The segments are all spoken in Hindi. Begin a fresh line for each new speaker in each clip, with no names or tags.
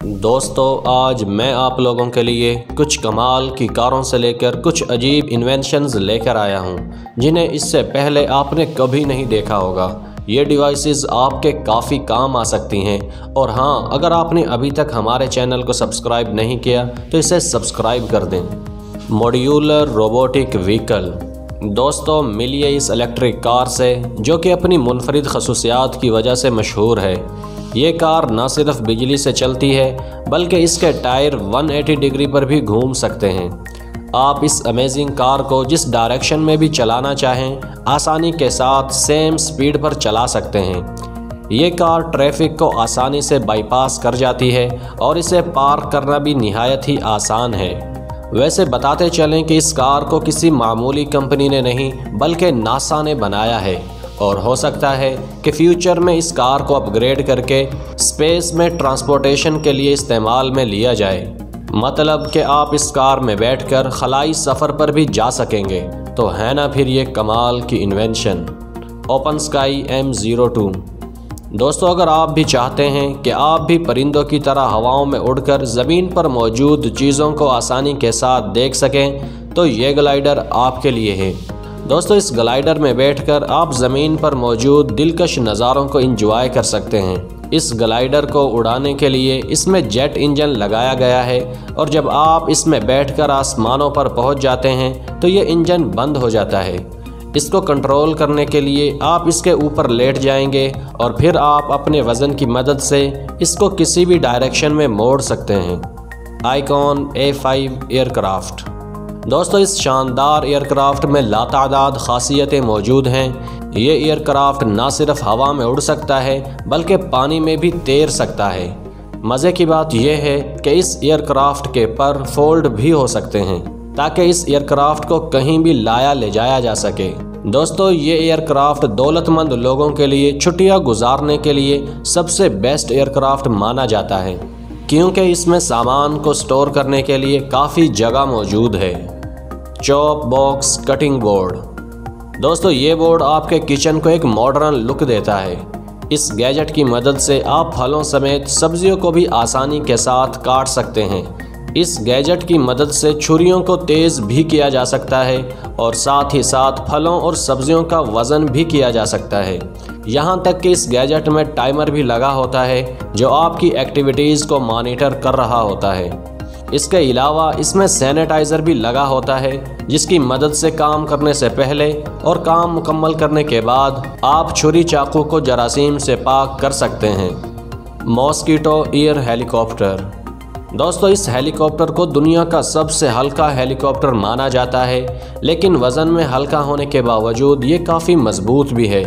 दोस्तों, आज मैं आप लोगों के लिए कुछ कमाल की कारों से लेकर कुछ अजीब इन्वेंशंस लेकर आया हूं, जिन्हें इससे पहले आपने कभी नहीं देखा होगा। ये डिवाइसेस आपके काफ़ी काम आ सकती हैं। और हाँ, अगर आपने अभी तक हमारे चैनल को सब्सक्राइब नहीं किया तो इसे सब्सक्राइब कर दें। Modular robotic vehicle. दोस्तों, मिलिए इस इलेक्ट्रिक कार से जो कि अपनी मुनफरिद खसूसियात की वजह से मशहूर है। ये कार न सिर्फ बिजली से चलती है बल्कि इसके टायर 180 डिग्री पर भी घूम सकते हैं। आप इस अमेजिंग कार को जिस डायरेक्शन में भी चलाना चाहें आसानी के साथ सेम स्पीड पर चला सकते हैं। ये कार ट्रैफिक को आसानी से बाईपास कर जाती है और इसे पार्क करना भी निहायत ही आसान है। वैसे बताते चलें कि इस कार को किसी मामूली कंपनी ने नहीं बल्कि नासा ने बनाया है, और हो सकता है कि फ्यूचर में इस कार को अपग्रेड करके स्पेस में ट्रांसपोर्टेशन के लिए इस्तेमाल में लिया जाए। मतलब कि आप इस कार में बैठकर खलाई सफ़र पर भी जा सकेंगे। तो है ना फिर ये कमाल की इन्वेंशन। Open sky M02। दोस्तों, अगर आप भी चाहते हैं कि आप भी परिंदों की तरह हवाओं में उड़कर ज़मीन पर मौजूद चीज़ों को आसानी के साथ देख सकें तो ये ग्लाइडर आपके लिए है। दोस्तों, इस ग्लाइडर में बैठकर आप ज़मीन पर मौजूद दिलकश नज़ारों को एंजॉय कर सकते हैं। इस ग्लाइडर को उड़ाने के लिए इसमें जेट इंजन लगाया गया है, और जब आप इसमें बैठकर आसमानों पर पहुंच जाते हैं तो ये इंजन बंद हो जाता है। इसको कंट्रोल करने के लिए आप इसके ऊपर लेट जाएंगे और फिर आप अपने वज़न की मदद से इसको किसी भी डायरेक्शन में मोड़ सकते हैं। Icon A5 aircraft. दोस्तों, इस शानदार एयरक्राफ्ट में लातादाद खासियतें मौजूद हैं। ये एयरक्राफ्ट ना सिर्फ हवा में उड़ सकता है बल्कि पानी में भी तैर सकता है। मज़े की बात यह है कि इस एयरक्राफ्ट के पर फोल्ड भी हो सकते हैं ताकि इस एयरक्राफ्ट को कहीं भी लाया ले जाया जा सके। दोस्तों, ये एयरक्राफ्ट दौलतमंद लोगों के लिए छुट्टियां गुजारने के लिए सबसे बेस्ट एयरक्राफ्ट माना जाता है, क्योंकि इसमें सामान को स्टोर करने के लिए काफ़ी जगह मौजूद है। Chop box cutting board. दोस्तों, ये बोर्ड आपके किचन को एक मॉडर्न लुक देता है। इस गैजेट की मदद से आप फलों समेत सब्जियों को भी आसानी के साथ काट सकते हैं। इस गैजेट की मदद से छुरियों को तेज़ भी किया जा सकता है और साथ ही साथ फलों और सब्जियों का वज़न भी किया जा सकता है। यहाँ तक कि इस गैजेट में टाइमर भी लगा होता है जो आपकी एक्टिविटीज़ को मॉनिटर कर रहा होता है। इसके अलावा इसमें सैनिटाइज़र भी लगा होता है, जिसकी मदद से काम करने से पहले और काम मुकम्मल करने के बाद आप छुरी चाकू को जरासीम से पाक कर सकते हैं। Mosquito air helicopter. दोस्तों, इस हेलीकॉप्टर को दुनिया का सबसे हल्का हेलीकॉप्टर माना जाता है, लेकिन वज़न में हल्का होने के बावजूद ये काफ़ी मजबूत भी है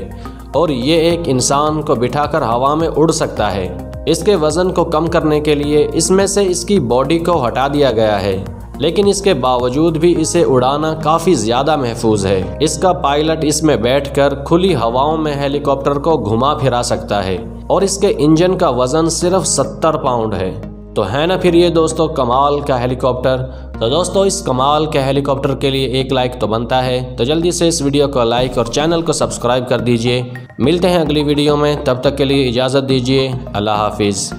और ये एक इंसान को बिठाकर हवा में उड़ सकता है। इसके वज़न को कम करने के लिए इसमें से इसकी बॉडी को हटा दिया गया है, लेकिन इसके बावजूद भी इसे उड़ाना काफ़ी ज़्यादा महफूज है। इसका पायलट इसमें बैठकर खुली हवाओं में हेलीकॉप्टर को घुमा फिरा सकता है और इसके इंजन का वज़न सिर्फ 70 पाउंड है। तो है ना फिर ये दोस्तों कमाल का हेलीकॉप्टर। तो दोस्तों, इस कमाल के हेलीकॉप्टर के लिए एक लाइक तो बनता है, तो जल्दी से इस वीडियो को लाइक और चैनल को सब्सक्राइब कर दीजिए। मिलते हैं अगली वीडियो में, तब तक के लिए इजाज़त दीजिए। अल्लाह हाफिज़।